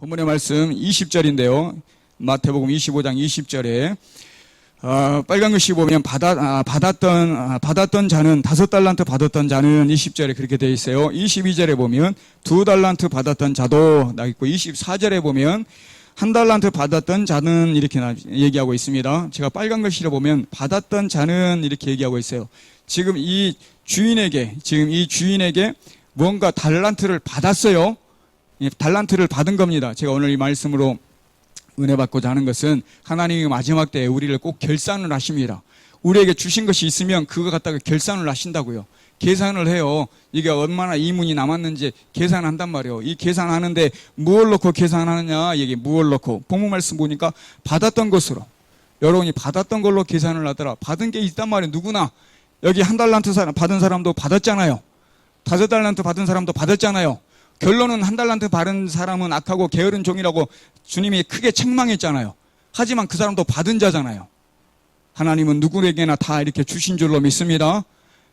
본문의 말씀 20절인데요. 마태복음 25장 20절에 빨간 글씨 보면 받았던 자는 5달란트 받았던 자는 20절에 그렇게 되어 있어요. 22절에 보면 2달란트 받았던 자도 나 있고 24절에 보면 1달란트 받았던 자는 이렇게 얘기하고 있습니다. 제가 빨간 글씨로 보면 받았던 자는 이렇게 얘기하고 있어요. 지금 이 주인에게 뭔가 달란트를 받았어요. 달란트를 받은 겁니다. 제가 오늘 이 말씀으로 은혜 받고자 하는 것은 하나님이 마지막 때에 우리를 꼭 결산을 하십니다. 우리에게 주신 것이 있으면 그거 갖다가 결산을 하신다고요. 계산을 해요. 이게 얼마나 이문이 남았는지 계산한단 말이에요. 이 계산하는데 무엇을 놓고 계산하느냐, 이게 무엇을 놓고 본문 말씀 보니까 받았던 것으로, 여러분이 받았던 걸로 계산을 하더라. 받은 게 있단 말이에요. 누구나 여기 1달란트 받은 사람도 받았잖아요. 5달란트 받은 사람도 받았잖아요. 결론은 1달란트 받은 사람은 악하고 게으른 종이라고 주님이 크게 책망했잖아요. 하지만 그 사람도 받은 자잖아요. 하나님은 누구에게나 다 이렇게 주신 줄로 믿습니다.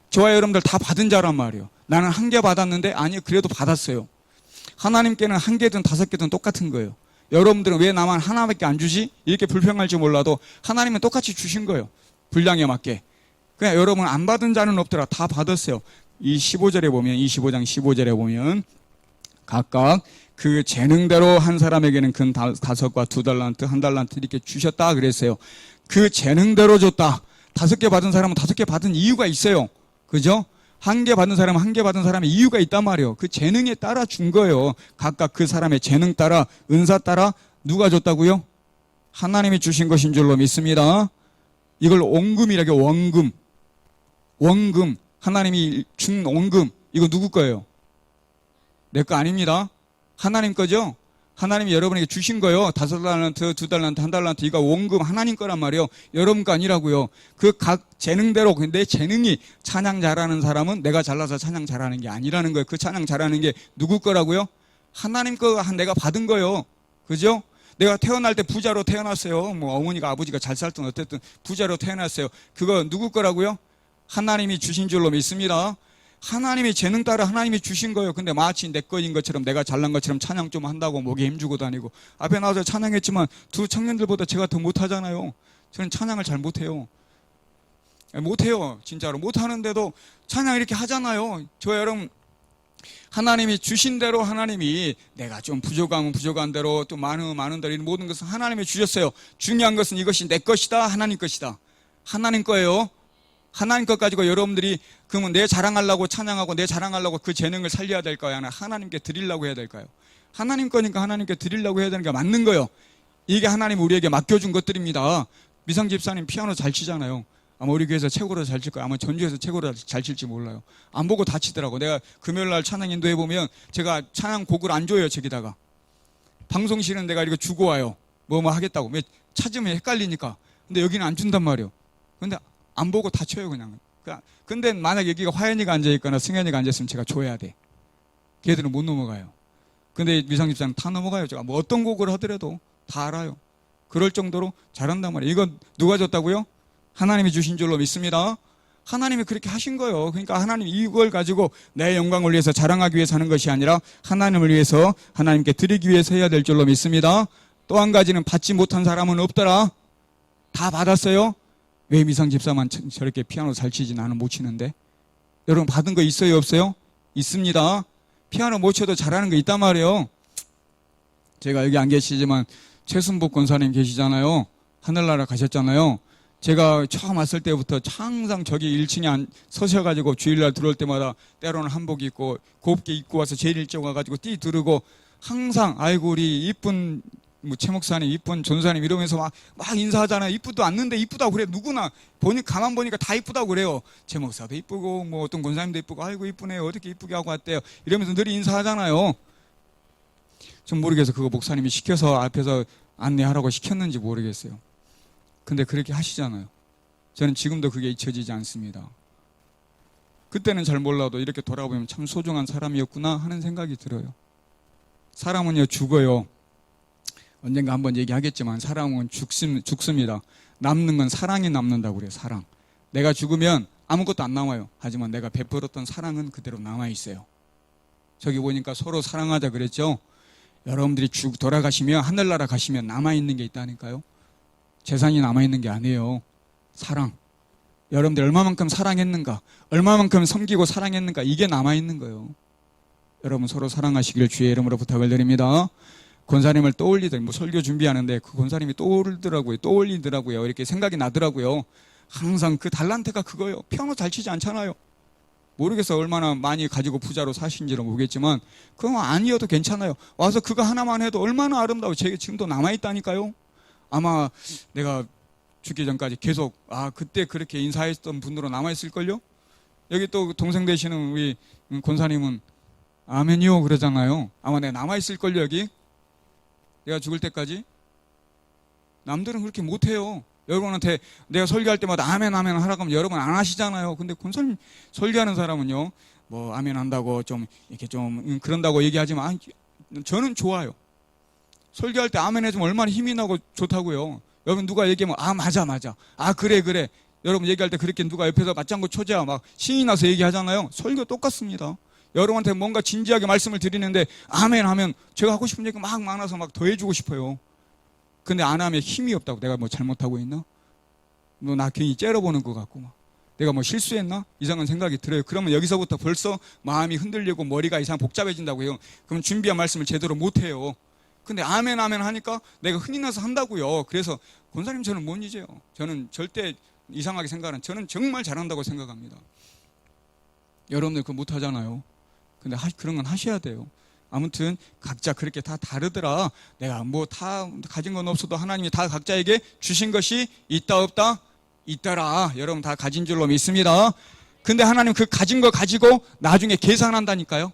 저와 여러분들 다 받은 자란 말이에요. 나는 1개 받았는데 아니요, 그래도 받았어요. 하나님께는 1개든 5개든 똑같은 거예요. 여러분들은 왜 나만 하나밖에 안 주지? 이렇게 불평할지 몰라도 하나님은 똑같이 주신 거예요. 분량에 맞게. 그냥 여러분 안 받은 자는 없더라. 다 받았어요. 이 15절에 보면 25장 15절에 보면 각각 그 재능대로 한 사람에게는 근 5과 2달란트, 1달란트 이렇게 주셨다 그랬어요. 그 재능대로 줬다. 5개 받은 사람은 5개 받은 이유가 있어요. 그죠? 1개 받은 사람은 1개 받은 사람의 이유가 있단 말이에요. 그 재능에 따라 준 거예요. 각각 그 사람의 재능 따라, 은사 따라 누가 줬다고요? 하나님이 주신 것인 줄로 믿습니다. 이걸 원금이라고 해요. 원금. 원금. 하나님이 준 원금. 이거 누구 거예요? 내 거 아닙니다. 하나님 거죠? 하나님이 여러분에게 주신 거예요. 5달란트, 2달란트, 1달란트. 이거 원금 하나님 거란 말이에요. 여러분 거 아니라고요. 그 각 재능대로, 내 재능이 찬양 잘하는 사람은 내가 잘나서 찬양 잘하는 게 아니라는 거예요. 그 찬양 잘하는 게 누구 거라고요? 하나님 거 내가 받은 거예요. 그죠? 내가 태어날 때 부자로 태어났어요. 뭐 어머니가 아버지가 잘 살든 어쨌든 부자로 태어났어요. 그거 누구 거라고요? 하나님이 주신 줄로 믿습니다. 하나님이 재능 따라 하나님이 주신 거예요. 근데 마치 내 거인 것처럼 내가 잘난 것처럼 찬양 좀 한다고 목에 힘주고 다니고 앞에 나와서 찬양했지만 두 청년들보다 제가 더 못하잖아요. 저는 찬양을 잘 못해요. 못해요. 진짜로. 못하는데도 찬양 이렇게 하잖아요. 저 여러분 하나님이 주신 대로 하나님이 내가 좀 부족하면 부족한 대로 또 많은 대로 이 모든 것은 하나님이 주셨어요. 중요한 것은 이것이 내 것이다. 하나님 것이다. 하나님 거예요. 하나님 것 가지고 여러분들이 그러면 내 자랑하려고 찬양하고 내 자랑하려고 그 재능을 살려야 될까요? 아니면 하나님께 드리려고 해야 될까요? 하나님 거니까 하나님께 드리려고 해야 되는 게 맞는 거예요. 이게 하나님 우리에게 맡겨준 것들입니다. 미상 집사님 피아노 잘 치잖아요. 아마 우리 교회에서 최고로 잘 칠 거예요. 아마 전주에서 최고로 잘 칠지 몰라요. 안 보고 다 치더라고. 내가 금요일날 찬양 인도해 보면 제가 찬양 곡을 안 줘요. 저기다가 방송실은 내가 이거 주고 와요. 뭐 하겠다고. 왜 찾으면 헷갈리니까. 근데 여기는 안 준단 말이에요. 근데 안 보고 다 쳐요, 그냥. 근데 만약 여기가 화연이가 앉아있거나 승현이가 앉아있으면 제가 줘야 돼. 걔들은 못 넘어가요. 근데 미상집사는 다 넘어가요. 제가 뭐 어떤 곡을 하더라도 다 알아요. 그럴 정도로 잘한단 말이에요. 이건 누가 줬다고요? 하나님이 주신 줄로 믿습니다. 하나님이 그렇게 하신 거예요. 그러니까 하나님 이걸 가지고 내 영광을 위해서 자랑하기 위해서 하는 것이 아니라 하나님을 위해서 하나님께 드리기 위해서 해야 될 줄로 믿습니다. 또 한 가지는 받지 못한 사람은 없더라. 다 받았어요. 왜 미상 집사만 저렇게 피아노 잘 치지 나는 못 치는데? 여러분 받은 거 있어요 없어요? 있습니다. 피아노 못 쳐도 잘하는 거 있단 말이에요. 제가 여기 안 계시지만 최순복 권사님 계시잖아요. 하늘나라 가셨잖아요. 제가 처음 왔을 때부터 항상 저기 1층에 서셔가지고 주일날 들어올 때마다 때로는 한복 입고 곱게 입고 와서 제일 일찍 와가지고 띠 두르고 항상 아이고 우리 이쁜 뭐 최 목사님, 이쁜 전사님 이러면서 막 인사하잖아요. 이쁘도 않는데 이쁘다고 그래. 누구나 가만 보니까 다 이쁘다고 그래요. 최 목사도 이쁘고 뭐 어떤 권사님도 이쁘고 아이고 이쁘네요. 어떻게 이쁘게 하고 왔대요. 이러면서 늘 인사하잖아요. 전 모르겠어요. 그거 목사님이 시켜서 앞에서 안내하라고 시켰는지 모르겠어요. 근데 그렇게 하시잖아요. 저는 지금도 그게 잊혀지지 않습니다. 그때는 잘 몰라도 이렇게 돌아보면 참 소중한 사람이었구나 하는 생각이 들어요. 사람은요 죽어요. 언젠가 한번 얘기하겠지만 사람은 죽습니다. 남는 건 사랑이 남는다고 그래요. 사랑. 내가 죽으면 아무것도 안 남아요. 하지만 내가 베풀었던 사랑은 그대로 남아있어요. 저기 보니까 서로 사랑하자 그랬죠. 여러분들이 쭉 돌아가시면 하늘나라 가시면 남아있는 게 있다니까요. 재산이 남아있는 게 아니에요. 사랑. 여러분들 얼마만큼 사랑했는가, 얼마만큼 섬기고 사랑했는가, 이게 남아있는 거예요. 여러분 서로 사랑하시길 주의 이름으로 부탁을 드립니다. 권사님을 떠올리더니 뭐 설교 준비하는데 그 권사님이 떠올리더라고요. 이렇게 생각이 나더라고요. 항상 그 달란트가 그거예요. 피아노 잘 치지 않잖아요. 모르겠어요. 얼마나 많이 가지고 부자로 사신지는 모르겠지만 그건 아니어도 괜찮아요. 와서 그거 하나만 해도 얼마나 아름다워. 제게 지금도 남아있다니까요. 아마 내가 죽기 전까지 계속 그때 그렇게 인사했던 분으로 남아있을걸요. 여기 또 동생 되시는 우리 권사님은 아멘이요 그러잖아요. 아마 내가 남아있을걸요. 여기 내가 죽을 때까지. 남들은 그렇게 못해요. 여러분한테 내가 설교할 때마다 아멘 아멘 하라고 하면 여러분 안 하시잖아요. 근데 권사님 설교하는 사람은요, 뭐 아멘 한다고 좀 이렇게 좀 그런다고 얘기하지만 저는 좋아요. 설교할 때 아멘 해주면 얼마나 힘이 나고 좋다고요. 여러분 누가 얘기하면 맞아 그래 여러분 얘기할 때 그렇게 누가 옆에서 맞장구 쳐줘야 막 신이 나서 얘기하잖아요. 설교 똑같습니다. 여러분한테 뭔가 진지하게 말씀을 드리는데 아멘 하면 제가 하고 싶은 얘기가 막 많아서 막 더 해주고 싶어요. 근데 안 하면 힘이 없다고. 내가 뭐 잘못하고 있나? 너 나 괜히 째려보는 것 같고 막 내가 뭐 실수했나? 이상한 생각이 들어요. 그러면 여기서부터 벌써 마음이 흔들리고 머리가 이상 복잡해진다고요. 그럼 준비한 말씀을 제대로 못해요. 근데 아멘 하니까 내가 흔히 나서 한다고요. 그래서 권사님 저는 못 잊어요. 저는 절대 이상하게 생각하는, 저는 정말 잘한다고 생각합니다. 여러분들 그거 못하잖아요. 근데 그런 건 하셔야 돼요. 아무튼 각자 그렇게 다 다르더라. 내가 뭐 다 가진 건 없어도 하나님이 다 각자에게 주신 것이 있다 없다? 있더라. 여러분 다 가진 줄로 믿습니다. 근데 하나님 그 가진 거 가지고 나중에 계산한다니까요.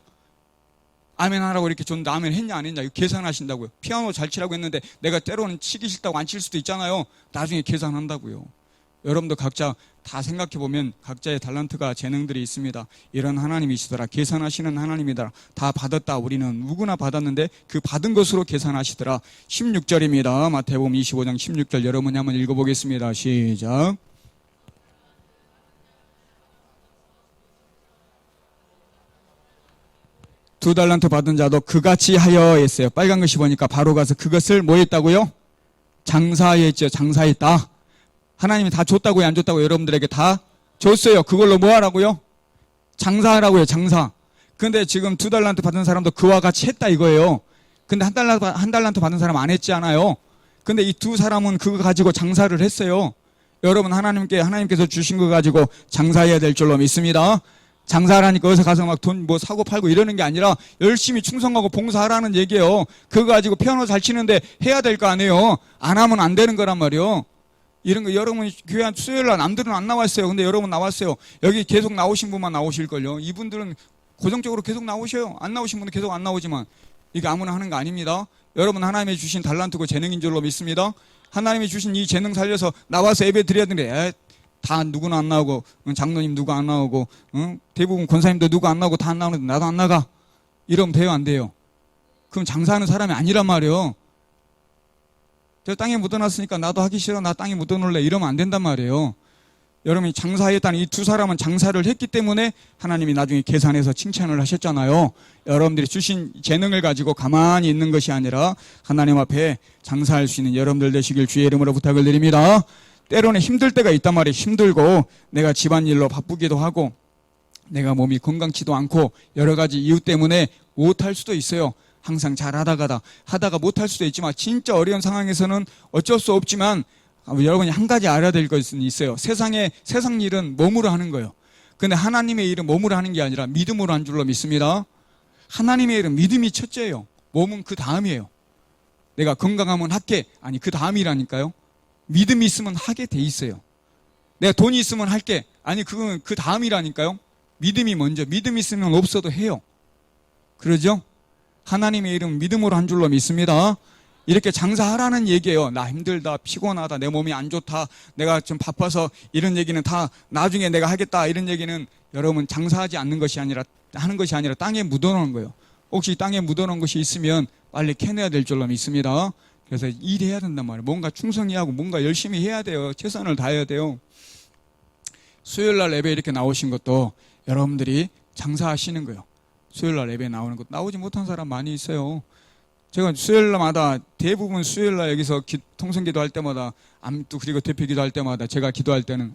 아멘 하라고 이렇게 줬는데 아멘 했냐 안 했냐 이거 계산하신다고요. 피아노 잘 치라고 했는데 내가 때로는 치기 싫다고 안 칠 수도 있잖아요. 나중에 계산한다고요. 여러분도 각자 다 생각해보면 각자의 달란트가 재능들이 있습니다. 이런 하나님이시더라. 계산하시는 하나님이더라. 다 받았다. 우리는 누구나 받았는데 그 받은 것으로 계산하시더라. 16절입니다. 마태복음 25장 16절 여러분이 한번 읽어보겠습니다. 시작. 두 달란트 받은 자도 그같이 하여 했어요. 빨간 글씨 보니까 바로 가서 그것을 뭐 했다고요? 장사했죠. 장사했다. 하나님이 다 줬다고요? 안 줬다고요? 여러분들에게 다 줬어요. 그걸로 뭐 하라고요? 장사하라고요. 장사. 근데 지금 두 달란트 받은 사람도 그와 같이 했다 이거예요. 근데 한 달란트 받은 사람 안 했지 않아요? 근데 이 두 사람은 그거 가지고 장사를 했어요. 여러분 하나님께서 주신 거 가지고 장사해야 될 줄로 믿습니다. 장사하라니까 어디서 가서 막 돈 뭐 사고 팔고 이러는 게 아니라 열심히 충성하고 봉사하라는 얘기예요. 그거 가지고 피아노 잘 치는데 해야 될 거 아니에요. 안 하면 안 되는 거란 말이에요. 이런 거 여러분 교회 한 수요일날 남들은 안 나왔어요. 근데 여러분 나왔어요. 여기 계속 나오신 분만 나오실걸요. 이분들은 고정적으로 계속 나오셔요. 안 나오신 분은 계속 안 나오지만 이게 아무나 하는 거 아닙니다. 여러분 하나님이 주신 달란트고 재능인 줄로 믿습니다. 하나님이 주신 이 재능 살려서 나와서 예배 드려야 되는데 다 누구나 안 나오고 장로님 누구 안 나오고 대부분 권사님도 누구 안 나오고 다 안 나오는데 나도 안 나가. 이러면 돼요 안 돼요? 그럼 장사하는 사람이 아니란 말이에요. 저 땅에 묻어놨으니까 나도 하기 싫어. 나 땅에 묻어놓을래. 이러면 안 된단 말이에요. 여러분이 장사했다는 이 두 사람은 장사를 했기 때문에 하나님이 나중에 계산해서 칭찬을 하셨잖아요. 여러분들이 주신 재능을 가지고 가만히 있는 것이 아니라 하나님 앞에 장사할 수 있는 여러분들 되시길 주의 이름으로 부탁을 드립니다. 때로는 힘들 때가 있단 말이에요. 힘들고 내가 집안일로 바쁘기도 하고 내가 몸이 건강치도 않고 여러 가지 이유 때문에 못할 수도 있어요. 항상 잘 하다가 못할 수도 있지만 진짜 어려운 상황에서는 어쩔 수 없지만 여러분이 한 가지 알아야 될 것은 있어요. 세상 일은 몸으로 하는 거예요. 근데 하나님의 일은 몸으로 하는 게 아니라 믿음으로 한 줄로 믿습니다. 하나님의 일은 믿음이 첫째예요. 몸은 그 다음이에요. 내가 건강하면 할게. 아니 그 다음이라니까요. 믿음이 있으면 하게 돼 있어요. 내가 돈이 있으면 할게. 아니 그건 그 다음이라니까요. 믿음이 먼저. 믿음이 있으면 없어도 해요. 그러죠? 하나님의 이름 믿음으로 한 줄로 믿습니다. 이렇게 장사하라는 얘기예요. 나 힘들다, 피곤하다, 내 몸이 안 좋다, 내가 좀 바빠서 이런 얘기는 다 나중에 내가 하겠다. 이런 얘기는 여러분 장사하지 않는 것이 아니라 하는 것이 아니라 땅에 묻어놓은 거예요. 혹시 땅에 묻어놓은 것이 있으면 빨리 캐내야 될 줄로 믿습니다. 그래서 일해야 된단 말이에요. 뭔가 충성해야 하고 뭔가 열심히 해야 돼요. 최선을 다해야 돼요. 수요일날 예배 이렇게 나오신 것도 여러분들이 장사하시는 거예요. 수요일날 예배 나오는 것 나오지 못한 사람 많이 있어요. 제가 수요일마다 대부분 수요일날 여기서 통성기도 할 때마다 또 그리고 대표기도 할 때마다 제가 기도할 때는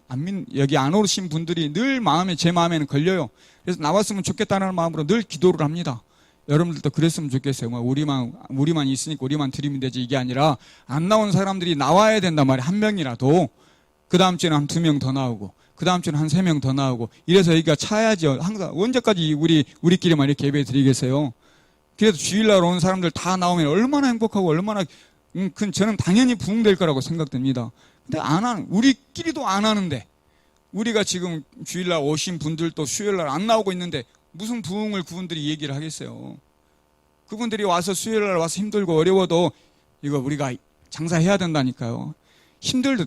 여기 안 오신 분들이 늘 제 마음에는 걸려요. 그래서 나왔으면 좋겠다는 마음으로 늘 기도를 합니다. 여러분들도 그랬으면 좋겠어요. 우리만 있으니까 우리만 드리면 되지 이게 아니라 안 나온 사람들이 나와야 된단 말이에요. 한 명이라도. 그 다음 주에는 한 2명 더 나오고 그 다음 주에는 한 3명 더 나오고 이래서 여기가 차야죠. 항상 언제까지 우리끼리만 이렇게 예배 드리겠어요. 그래도 주일날 온 사람들 다 나오면 얼마나 행복하고 얼마나 저는 당연히 부흥될 거라고 생각됩니다. 근데 우리끼리도 안 하는데 우리가 지금 주일날 오신 분들도 수요일날 안 나오고 있는데 무슨 부흥을 그분들이 얘기를 하겠어요. 그분들이 와서 수요일날 와서 힘들고 어려워도 이거 우리가 장사해야 된다니까요.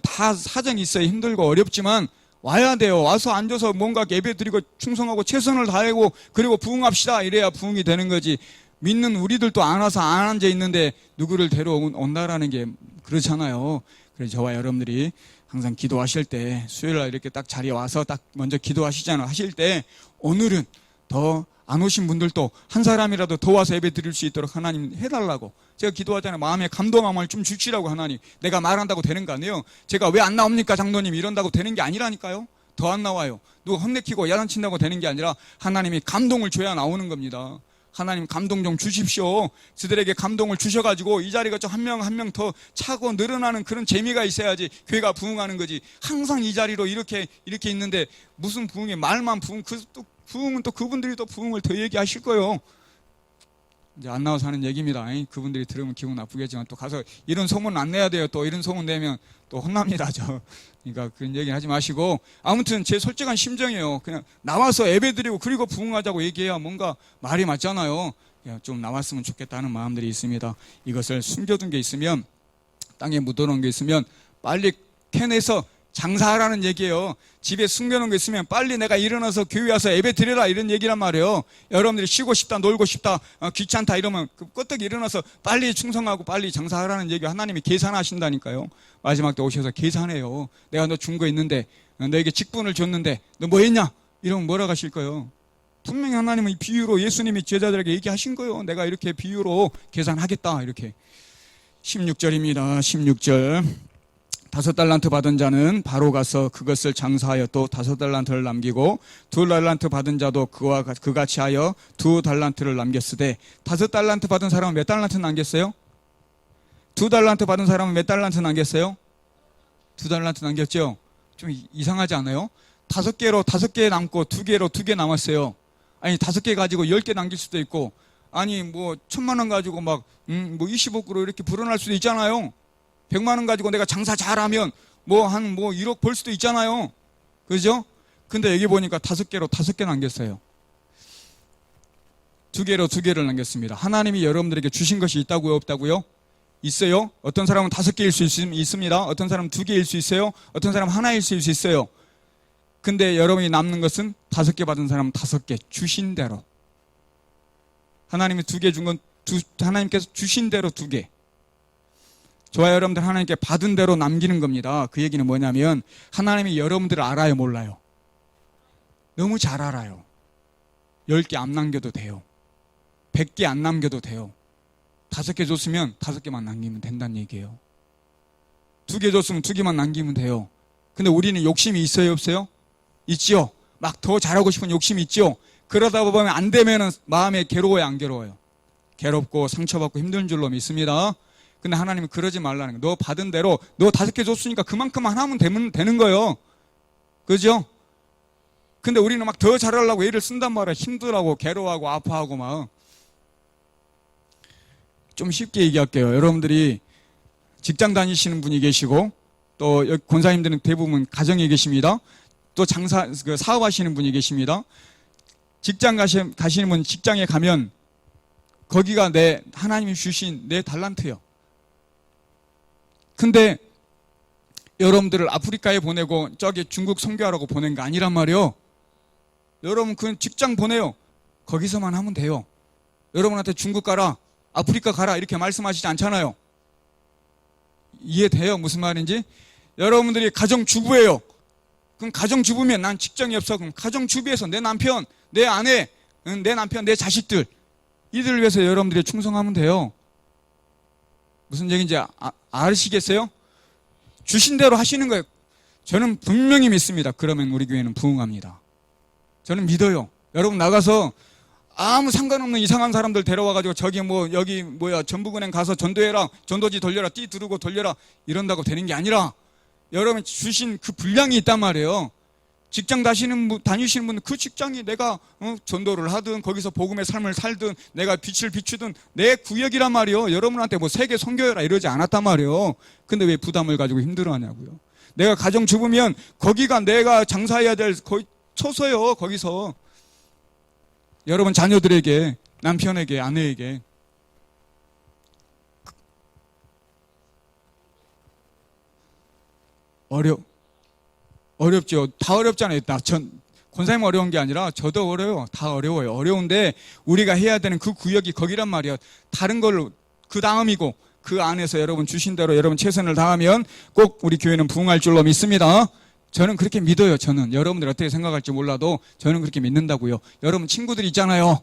다 사정이 있어요. 힘들고 어렵지만 와야 돼요. 와서 앉아서 뭔가 예배 드리고 충성하고 최선을 다하고 그리고 부흥합시다. 이래야 부흥이 되는 거지. 믿는 우리들도 안 와서 안 앉아 있는데 누구를 데려온다라는 게 그렇잖아요. 그래서 저와 여러분들이 항상 기도하실 때 수요일날 이렇게 딱 자리에 와서 딱 먼저 기도하시잖아요. 하실 때 오늘은 더 안 오신 분들도 한 사람이라도 더 와서 예배 드릴 수 있도록 하나님 해달라고 제가 기도하잖아요. 마음에 감동함을 좀 주시라고 하나님. 내가 말한다고 되는 거 아니에요. 제가 왜 안 나옵니까 장로님 이런다고 되는 게 아니라니까요. 더 안 나와요. 누가 혼내키고 야단친다고 되는 게 아니라 하나님이 감동을 줘야 나오는 겁니다. 하나님 감동 좀 주십시오. 저들에게 감동을 주셔가지고 이 자리가 좀 한 명 한 명 더 차고 늘어나는 그런 재미가 있어야지 교회가 부흥하는 거지. 항상 이 자리로 이렇게 있는데 무슨 부흥이 말만 부흥은 또 그분들이 또 부흥을 더 얘기하실 거예요. 이제 안 나와서 하는 얘기입니다. 그분들이 들으면 기분 나쁘겠지만 또 가서 이런 소문 안 내야 돼요. 또 이런 소문 내면 또 혼납니다. 그러니까 그런 얘기 하지 마시고 아무튼 제 솔직한 심정이에요. 그냥 나와서 예배드리고 그리고 부흥하자고 얘기해야 뭔가 말이 맞잖아요. 좀 나왔으면 좋겠다는 마음들이 있습니다. 이것을 숨겨둔 게 있으면 땅에 묻어놓은 게 있으면 빨리 캐내서 장사하라는 얘기예요. 집에 숨겨놓은 게 있으면 빨리 내가 일어나서 교회 와서 예배 드려라 이런 얘기란 말이에요. 여러분들이 쉬고 싶다 놀고 싶다 귀찮다 이러면 끄떡 일어나서 빨리 충성하고 빨리 장사하라는 얘기 하나님이 계산하신다니까요. 마지막 때 오셔서 계산해요. 내가 너 준 거 있는데 너에게 직분을 줬는데 너 뭐 했냐? 이러면 뭐라고 하실 거예요. 분명히 하나님은 이 비유로 예수님이 제자들에게 얘기하신 거예요. 내가 이렇게 비유로 계산하겠다 이렇게. 16절입니다. 16절 5달란트 받은 자는 바로 가서 그것을 장사하여 또 5달란트를 남기고 2달란트 받은 자도 그같이 하여 2달란트를 남겼으되 5달란트 받은 사람은 몇 달란트 남겼어요? 2달란트 받은 사람은 몇 달란트 남겼어요? 2달란트 남겼죠? 좀 이상하지 않아요? 5개 남고 2개로 2개 남았어요. 아니 5개 가지고 10개 남길 수도 있고 아니 뭐 1,000만 원 가지고 막 25%로 이렇게 불어날 수도 있잖아요. 100만 원 가지고 내가 장사 잘하면 한 1억 벌 수도 있잖아요. 그죠? 근데 여기 보니까 5개로 5개 남겼어요. 2개로 2개를 남겼습니다. 하나님이 여러분들에게 주신 것이 있다고요? 없다고요? 있어요. 어떤 사람은 5개일 수 있습니다. 어떤 사람은 2개일 수 있어요. 어떤 사람은 하나일 수 있어요. 근데 여러분이 남는 것은 5개 받은 사람은 5개 주신 대로. 하나님이 2개 준 건 하나님께서 주신 대로 2개. 저와 여러분들 하나님께 받은 대로 남기는 겁니다. 그 얘기는 뭐냐면 하나님이 여러분들을 알아요, 몰라요? 너무 잘 알아요. 10개 안 남겨도 돼요. 100개 안 남겨도 돼요. 5개 줬으면 5개만 남기면 된다는 얘기예요. 2개 줬으면 2개만 남기면 돼요. 근데 우리는 욕심이 있어요, 없어요? 있지요. 막 더 잘하고 싶은 욕심이 있지요. 그러다 보면 안 되면 마음에 괴로워요, 안 괴로워요? 괴롭고 상처받고 힘든 줄로 믿습니다. 근데 하나님은 그러지 말라는 거예요. 너 받은 대로 너 5개 줬으니까 그만큼만 하면 되는 거예요. 그죠? 근데 우리는 막 더 잘하려고 애를 쓴단 말이에요. 힘들하고 괴로워하고 아파하고 막. 좀 쉽게 얘기할게요. 여러분들이 직장 다니시는 분이 계시고 또 권사님들은 대부분 가정에 계십니다. 또 사업하시는 분이 계십니다. 직장 가시는 분 직장에 가면 거기가 하나님이 주신 내 달란트예요. 근데 여러분들을 아프리카에 보내고 저기 중국 선교하라고 보낸 거 아니란 말이에요. 여러분 그 직장 보내요. 거기서만 하면 돼요. 여러분한테 중국 가라, 아프리카 가라 이렇게 말씀하시지 않잖아요. 이해돼요? 무슨 말인지? 여러분들이 가정주부예요. 그럼 가정주부면 난 직장이 없어. 그럼 가정주부에서 내 남편, 내 아내, 내 남편, 내 자식들 이들을 위해서 여러분들이 충성하면 돼요. 무슨 얘기인지 아시겠어요? 주신 대로 하시는 거예요. 저는 분명히 믿습니다. 그러면 우리 교회는 부흥합니다. 저는 믿어요. 여러분 나가서 아무 상관없는 이상한 사람들 데려와가지고 저기 여기 전북은행 가서 전도해라, 전도지 돌려라, 띠 두르고 돌려라 이런다고 되는 게 아니라 여러분 주신 그 분량이 있단 말이에요. 직장 다니시는 분 그 직장이 내가 전도를 하든 거기서 복음의 삶을 살든 내가 빛을 비추든 내 구역이란 말이에요. 여러분한테 세계 선교해라 이러지 않았단 말이에요. 근데 왜 부담을 가지고 힘들어하냐고요. 내가 가정주부면 거기가 내가 장사해야 될 거의 처서요. 거기서 여러분 자녀들에게, 남편에게, 아내에게 어렵죠. 다 어렵잖아요. 권사님 어려운 게 아니라 저도 어려워요. 다 어려워요. 어려운데 우리가 해야 되는 그 구역이 거기란 말이에요. 다른 걸로 그 다음이고 그 안에서 여러분 주신 대로 여러분 최선을 다하면 꼭 우리 교회는 부흥할 줄로 믿습니다. 저는 그렇게 믿어요. 저는 여러분들 어떻게 생각할지 몰라도 저는 그렇게 믿는다고요. 여러분 친구들 있잖아요.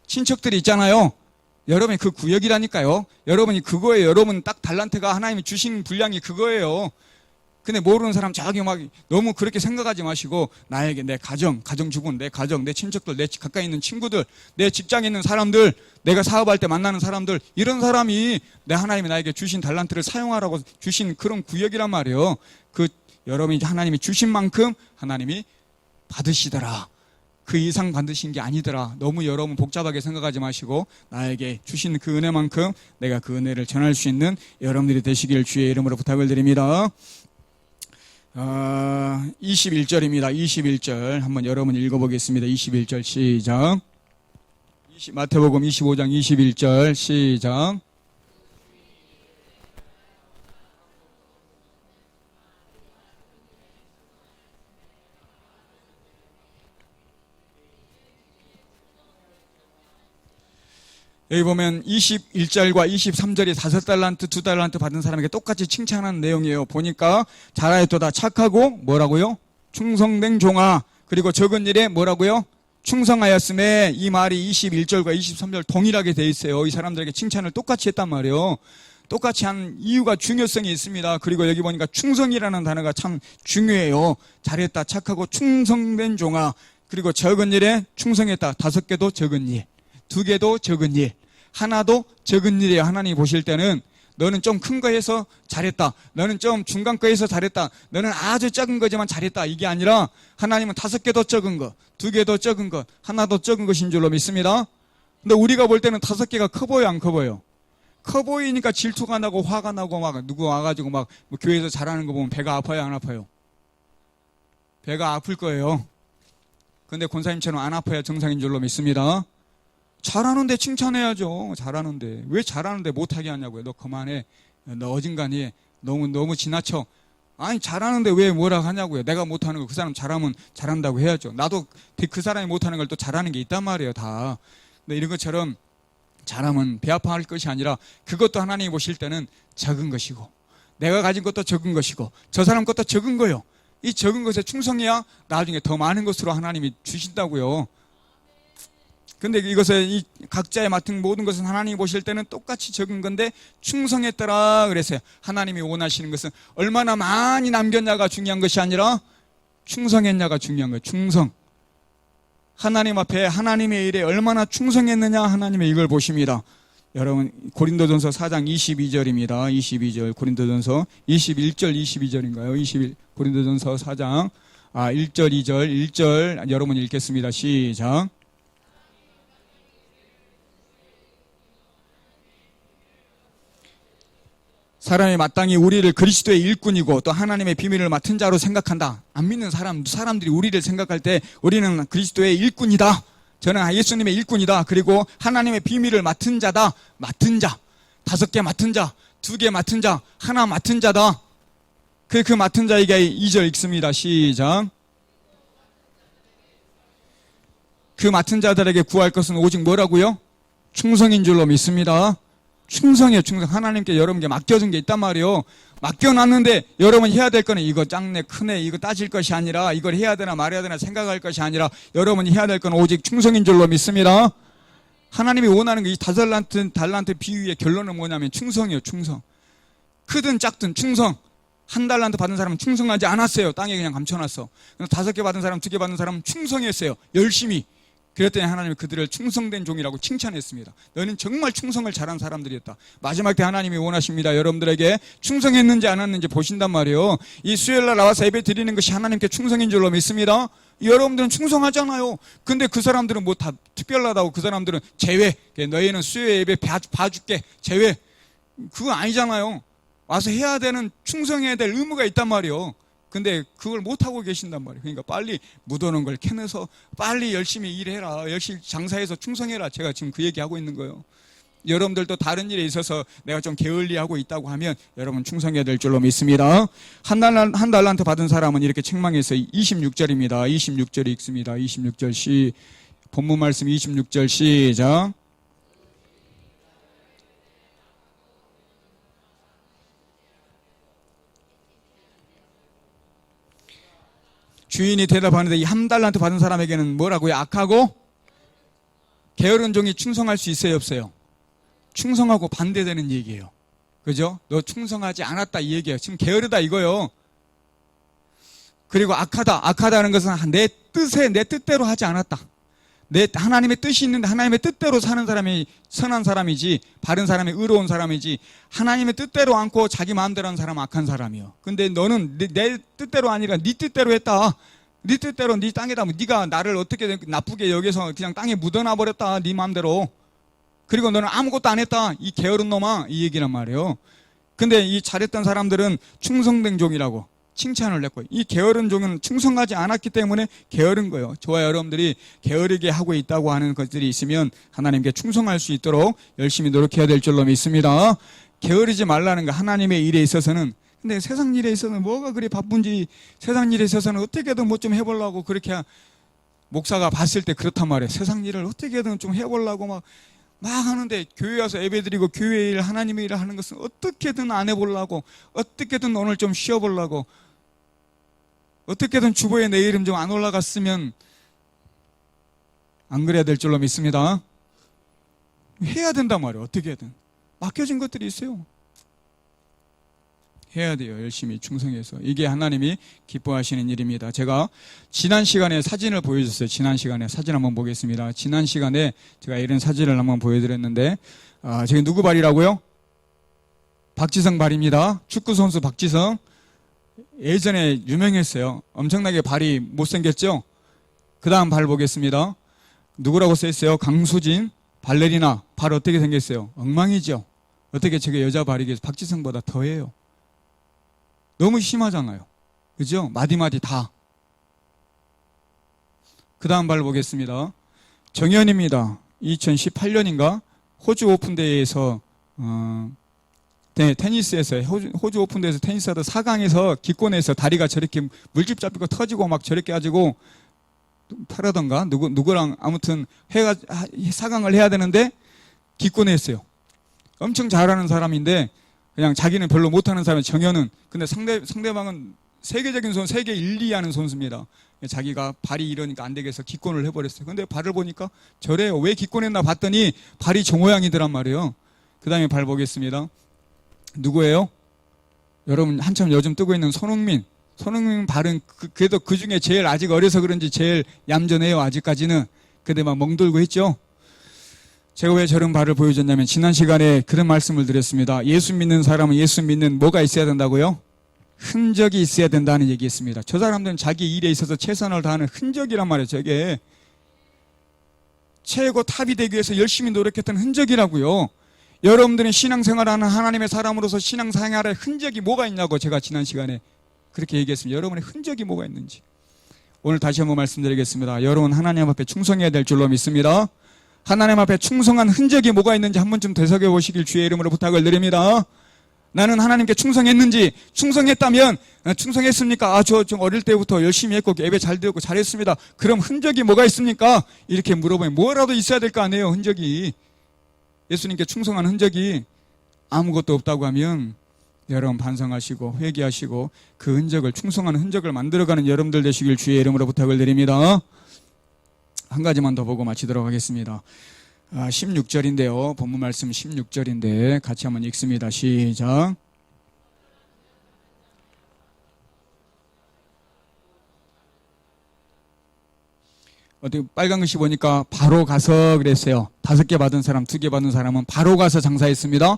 친척들이 있잖아요. 여러분이 그 구역이라니까요. 여러분이 그거예요. 여러분 딱 달란트가 하나님이 주신 분량이 그거예요. 근데 모르는 사람 자기 너무 그렇게 생각하지 마시고 나에게 내 가정주부, 내 가정, 내 친척들, 내 가까이 있는 친구들, 내 직장에 있는 사람들, 내가 사업할 때 만나는 사람들 이런 사람이 하나님이 나에게 주신 달란트를 사용하라고 주신 그런 구역이란 말이에요. 여러분이 하나님이 주신 만큼 하나님이 받으시더라. 그 이상 받으신 게 아니더라. 너무 여러분 복잡하게 생각하지 마시고 나에게 주신 그 은혜만큼 내가 그 은혜를 전할 수 있는 여러분들이 되시길 주의 이름으로 부탁을 드립니다. 21절입니다. 21절 한번 여러분 읽어보겠습니다. 21절 시작. 마태복음 25장 21절 시작. 여기 보면 21절과 23절이 5달란트, 2달란트 받은 사람에게 똑같이 칭찬하는 내용이에요. 보니까 잘하였도다 착하고 뭐라고요? 충성된 종아. 그리고 적은 일에 뭐라고요? 충성하였음에 이 말이 21절과 23절 동일하게 돼 있어요. 이 사람들에게 칭찬을 똑같이 했단 말이에요. 똑같이 한 이유가 중요성이 있습니다. 그리고 여기 보니까 충성이라는 단어가 참 중요해요. 잘했다 착하고 충성된 종아. 그리고 적은 일에 충성했다. 5개도 적은 일, 2개도 적은 일, 하나도 적은 일이에요. 하나님이 보실 때는 너는 좀 큰 거 해서 잘했다. 너는 좀 중간 거 해서 잘했다. 너는 아주 적은 거지만 잘했다. 이게 아니라 하나님은 5개도 적은 거, 2개도 적은 것, 하나도 적은 것인 줄로 믿습니다. 근데 우리가 볼 때는 5개가 커 보여 안 커 보여? 커 보이니까 질투가 나고 화가 나고 누구 와가지고 교회에서 잘하는 거 보면 배가 아파요 안 아파요? 배가 아플 거예요. 근데 권사님처럼 안 아파야 정상인 줄로 믿습니다. 잘하는데 칭찬해야죠. 잘하는데. 왜 잘하는데 못하게 하냐고요. 너 그만해. 너 어진간히 너무 지나쳐. 아니 잘하는데 왜 뭐라 하냐고요. 내가 못하는 거 그 사람 잘하면 잘한다고 해야죠. 나도 그 사람이 못하는 걸 또 잘하는 게 있단 말이에요. 다. 근데 이런 것처럼 잘하면 배 아파할 것이 아니라 그것도 하나님이 보실 때는 적은 것이고 내가 가진 것도 적은 것이고 저 사람 것도 적은 거예요. 이 적은 것에 충성해야 나중에 더 많은 것으로 하나님이 주신다고요. 근데 이것을 이 각자의 맡은 모든 것은 하나님이 보실 때는 똑같이 적은 건데 충성했더라 그랬어요. 하나님이 원하시는 것은 얼마나 많이 남겼냐가 중요한 것이 아니라 충성했냐가 중요한 거예요. 충성. 하나님 앞에 하나님의 일에 얼마나 충성했느냐 하나님의 이걸 보십니다. 여러분 고린도전서 4장 22절입니다. 22절 고린도전서 21절 22절인가요? 고린도전서 4장 1절 2절 1절 여러분 읽겠습니다. 시작. 사람이 마땅히 우리를 그리스도의 일꾼이고 또 하나님의 비밀을 맡은 자로 생각한다. 안 믿는 사람들이 우리를 생각할 때 우리는 그리스도의 일꾼이다. 저는 예수님의 일꾼이다. 그리고 하나님의 비밀을 맡은 자다. 맡은 자. 5개 맡은 자. 2개 맡은 자. 하나 맡은 자다. 그 맡은 자에게 2절 읽습니다. 시작. 그 맡은 자들에게 구할 것은 오직 뭐라고요? 충성인 줄로 믿습니다. 충성이에요. 충성. 하나님께 여러분께 맡겨준 게 있단 말이에요. 맡겨놨는데 여러분 해야 될 거는 이거 짱네 크네 이거 따질 것이 아니라 이걸 해야 되나 말아야 되나 생각할 것이 아니라 여러분이 해야 될 건 오직 충성인 줄로 믿습니다. 하나님이 원하는 게 이 5달란트 비유의 결론은 뭐냐면 충성이에요. 충성. 크든 작든 충성. 한 달란트 받은 사람은 충성하지 않았어요. 땅에 그냥 감춰놨어. 5개 받은 사람, 2개 받은 사람은 충성했어요. 열심히. 그랬더니 하나님이 그들을 충성된 종이라고 칭찬했습니다. 너는 정말 충성을 잘한 사람들이었다. 마지막 때 하나님이 원하십니다. 여러분들에게 충성했는지 안 했는지 보신단 말이에요. 이 수요일날 나와서 예배 드리는 것이 하나님께 충성인 줄로 믿습니다. 여러분들은 충성하잖아요. 근데 그 사람들은 뭐 다 특별하다고 그 사람들은 제외. 너희는 수요 예배 봐줄게. 제외. 그거 아니잖아요. 와서 해야 되는 충성해야 될 의무가 있단 말이에요. 근데 그걸 못하고 계신단 말이에요. 그러니까 빨리 묻어놓은 걸 캐내서 빨리 열심히 일해라. 열심히 장사해서 충성해라. 제가 지금 그 얘기하고 있는 거예요. 여러분들도 다른 일에 있어서 내가 좀 게을리하고 있다고 하면 여러분 충성해야 될 줄로 믿습니다. 한 달란트 받은 사람은 이렇게 책망해서 26절입니다. 26절이 읽습니다. 26절 본문 말씀 26절 시작. 주인이 대답하는데 이 한 달란트 받은 사람에게는 뭐라고요? 악하고 게으른 종이 충성할 수 있어요, 없어요? 충성하고 반대되는 얘기예요. 그죠? 너 충성하지 않았다 이 얘기예요. 지금 게으르다 이거요. 그리고 악하다는 것은 내 뜻대로 하지 않았다. 하나님의 뜻이 있는데 하나님의 뜻대로 사는 사람이 선한 사람이지, 바른 사람이 의로운 사람이지, 하나님의 뜻대로 않고 자기 마음대로 하는 사람은 악한 사람이요. 근데 너는 내 뜻대로 아니라 네 뜻대로 했다. 네 뜻대로 네 땅에다 네가 나를 어떻게 나쁘게 여기서 그냥 땅에 묻어놔 버렸다. 네 마음대로. 그리고 너는 아무것도 안 했다. 이 게으른 놈아. 이 얘기란 말이에요. 근데 이 잘했던 사람들은 충성된 종이라고 칭찬을 했고, 이 게으른 종은 충성하지 않았기 때문에 게으른 거예요. 저와 여러분들이 게으르게 하고 있다고 하는 것들이 있으면 하나님께 충성할 수 있도록 열심히 노력해야 될 줄로 믿습니다. 게으르지 말라는 거. 하나님의 일에 있어서는. 근데 세상 일에 있어서는 뭐가 그리 바쁜지, 세상 일에 있어서는 어떻게든 뭐 좀 해보려고 그렇게 목사가 봤을 때 그렇단 말이에요. 세상 일을 어떻게든 좀 해보려고 막 하는데, 교회 와서 예배드리고 교회 일, 하나님의 일을 하는 것은 어떻게든 안 해보려고, 어떻게든 오늘 좀 쉬어보려고, 어떻게든 주보에 내 이름 좀 안 올라갔으면 안 그래야 될 줄로 믿습니다. 해야 된단 말이에요. 어떻게든 맡겨진 것들이 있어요. 해야 돼요. 열심히 충성해서. 이게 하나님이 기뻐하시는 일입니다. 제가 지난 시간에 사진을 보여줬어요. 지난 시간에 사진 한번 보겠습니다. 지난 시간에 제가 이런 사진을 한번 보여드렸는데, 저게 누구 발이라고요? 박지성 발입니다. 축구선수 박지성. 예전에 유명했어요. 엄청나게 발이 못생겼죠? 그 다음 발 보겠습니다. 누구라고 써있어요? 강수진, 발레리나. 발 어떻게 생겼어요? 엉망이죠? 어떻게 저게 여자 발이겠어요? 박지성보다 더해요. 너무 심하잖아요. 그죠? 마디마디 다. 그 다음 발 보겠습니다. 정현입니다. 2018년인가? 호주 오픈대회에서, 테니스에서, 호주 오픈대회에서 테니스하다 4강에서 기권해서 다리가 저렇게 물집 잡히고 터지고 막 저렇게 가지고, 타라던가? 누구랑 아무튼 4강을 해야 되는데, 기권했어요. 엄청 잘하는 사람인데, 그냥 자기는 별로 못하는 사람이 정현은. 근데 상대방은 세계적인 선수, 세계 1, 2 하는 선수입니다. 자기가 발이 이러니까 안 되겠어 기권을 해버렸어요. 근데 발을 보니까 저래요. 왜 기권했나 봤더니 발이 저 모양이더란 말이에요. 그 다음에 발 보겠습니다. 누구예요? 여러분 한참 요즘 뜨고 있는 손흥민. 손흥민 발은 그래도 그 중에 제일 아직 어려서 그런지 제일 얌전해요. 아직까지는. 근데 막 멍들고 했죠. 제가 왜 저런 발을 보여줬냐면 지난 시간에 그런 말씀을 드렸습니다. 예수 믿는 사람은 예수 믿는 뭐가 있어야 된다고요? 흔적이 있어야 된다는 얘기했습니다. 저 사람들은 자기 일에 있어서 최선을 다하는 흔적이란 말이에요. 저게 최고 탑이 되기 위해서 열심히 노력했던 흔적이라고요. 여러분들은 신앙생활하는 하나님의 사람으로서 신앙생활의 흔적이 뭐가 있냐고 제가 지난 시간에 그렇게 얘기했습니다. 여러분의 흔적이 뭐가 있는지. 오늘 다시 한번 말씀드리겠습니다. 여러분 하나님 앞에 충성해야 될 줄로 믿습니다. 하나님 앞에 충성한 흔적이 뭐가 있는지 한 번쯤 되새겨 보시길 주의 이름으로 부탁을 드립니다. 나는 하나님께 충성했는지, 충성했다면, 충성했습니까? 저 좀 어릴 때부터 열심히 했고, 예배 잘 드렸고, 잘했습니다. 그럼 흔적이 뭐가 있습니까? 이렇게 물어보면 뭐라도 있어야 될 거 아니에요, 흔적이. 예수님께 충성한 흔적이 아무것도 없다고 하면, 여러분 반성하시고, 회개하시고, 그 흔적을, 충성한 흔적을 만들어가는 여러분들 되시길 주의 이름으로 부탁을 드립니다. 한 가지만 더 보고 마치도록 하겠습니다. 16절인데요. 본문 말씀 16절인데 같이 한번 읽습니다. 시작. 어떻게 빨간 글씨 보니까 바로 가서 그랬어요. 5개 받은 사람, 2개 받은 사람은 바로 가서 장사했습니다.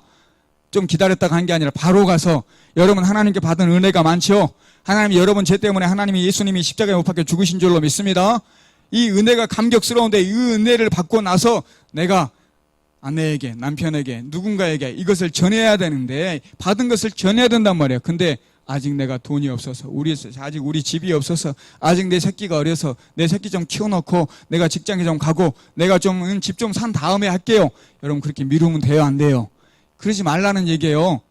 좀 기다렸다가 한 게 아니라 바로 가서. 여러분 하나님께 받은 은혜가 많죠. 하나님이 여러분 죄 때문에 하나님이 예수님이 십자가에 못 박혀 죽으신 줄로 믿습니다. 이 은혜가 감격스러운데 이 은혜를 받고 나서 내가 아내에게, 남편에게, 누군가에게 이것을 전해야 되는데 받은 것을 전해야 된단 말이에요. 근데 아직 내가 돈이 없어서, 아직 우리 집이 없어서, 아직 내 새끼가 어려서 내 새끼 좀 키워놓고 내가 직장에 좀 가고 내가 좀 집 좀 산 다음에 할게요. 여러분 그렇게 미루면 돼요, 안 돼요? 그러지 말라는 얘기예요.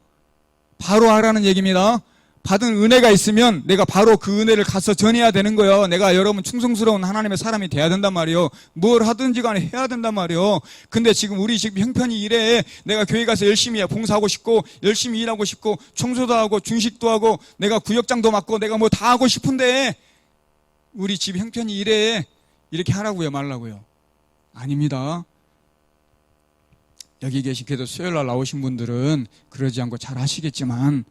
바로 하라는 얘기입니다. 받은 은혜가 있으면 내가 바로 그 은혜를 가서 전해야 되는 거예요. 내가 여러분 충성스러운 하나님의 사람이 돼야 된단 말이에요. 뭘 하든지 간에 해야 된단 말이에요. 근데 지금 우리 지금 형편이 이래. 내가 교회 가서 열심히 봉사하고 싶고 열심히 일하고 싶고 청소도 하고 중식도 하고 내가 구역장도 맡고 내가 뭐 다 하고 싶은데 우리 집 형편이 이래. 이렇게 하라고요, 말라고요? 아닙니다. 여기 계신 그래도 수요일날 나오신 분들은 그러지 않고 잘 하시겠지만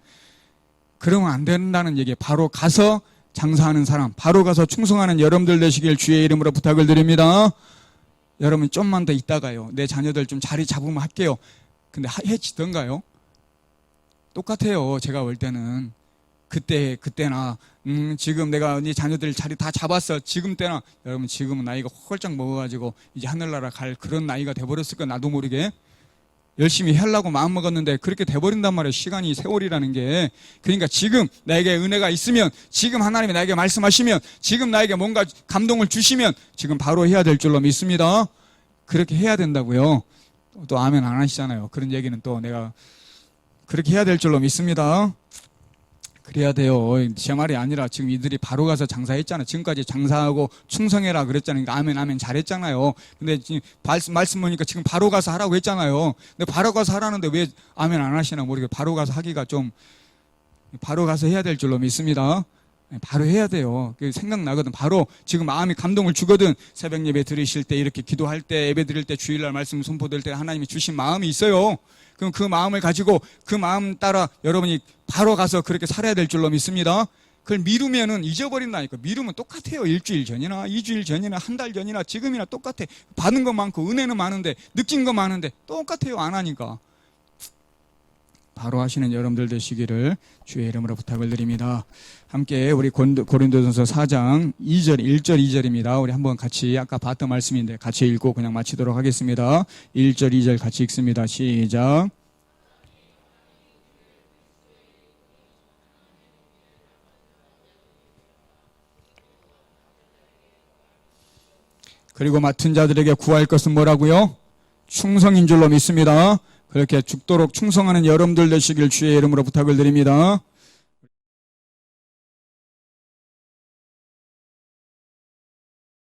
그러면 안 된다는 얘기예요. 바로 가서 장사하는 사람, 바로 가서 충성하는 여러분들 되시길 주의 이름으로 부탁을 드립니다. 여러분 좀만 더 있다가요, 내 자녀들 좀 자리 잡으면 할게요. 근데 해지던가요? 똑같아요. 제가 볼 때는 그때나 지금 내가 네 자녀들 자리 다 잡았어. 지금 때나 여러분 지금은 나이가 홀짝 먹어가지고 이제 하늘나라 갈 그런 나이가 돼버렸을 거야. 나도 모르게 열심히 하려고 마음먹었는데 그렇게 돼버린단 말이에요. 시간이, 세월이라는 게. 그러니까 지금 나에게 은혜가 있으면, 지금 하나님이 나에게 말씀하시면, 지금 나에게 뭔가 감동을 주시면 지금 바로 해야 될 줄로 믿습니다. 그렇게 해야 된다고요. 또 아멘 안 하시잖아요. 그런 얘기는 또 내가 그렇게 해야 될 줄로 믿습니다. 그래야 돼요. 제 말이 아니라 지금 이들이 바로 가서 장사했잖아요. 지금까지 장사하고 충성해라 그랬잖아요. 그러니까 아멘 아멘 잘했잖아요. 근데 지금 말씀 보니까 지금 바로 가서 하라고 했잖아요. 근데 바로 가서 하라는데 왜 아멘 안 하시나 모르겠어요. 바로 가서 하기가 좀, 바로 가서 해야 될 줄로 믿습니다. 바로 해야 돼요. 생각나거든. 바로 지금 마음이 감동을 주거든. 새벽 예배 들으실 때, 이렇게 기도할 때, 예배 드릴 때, 주일날 말씀 선포될 때 하나님이 주신 마음이 있어요. 그럼 그 마음을 가지고 그 마음 따라 여러분이 바로 가서 그렇게 살아야 될 줄로 믿습니다. 그걸 미루면은 잊어버린다니까. 미루면 똑같아요. 일주일 전이나 2주일 전이나 한 달 전이나 지금이나 똑같아. 받은 거 많고 은혜는 많은데 느낀 거 많은데 똑같아요. 안 하니까. 바로 하시는 여러분들 되시기를 주의 이름으로 부탁을 드립니다. 함께 우리 고린도전서 4장 2절, 1절, 2절입니다. 우리 한번 같이 아까 봤던 말씀인데 같이 읽고 그냥 마치도록 하겠습니다. 1절, 2절 같이 읽습니다. 시작. 그리고 맡은 자들에게 구할 것은 뭐라고요? 충성인 줄로 믿습니다. 그렇게 죽도록 충성하는 여러분들 되시길 주의 이름으로 부탁을 드립니다.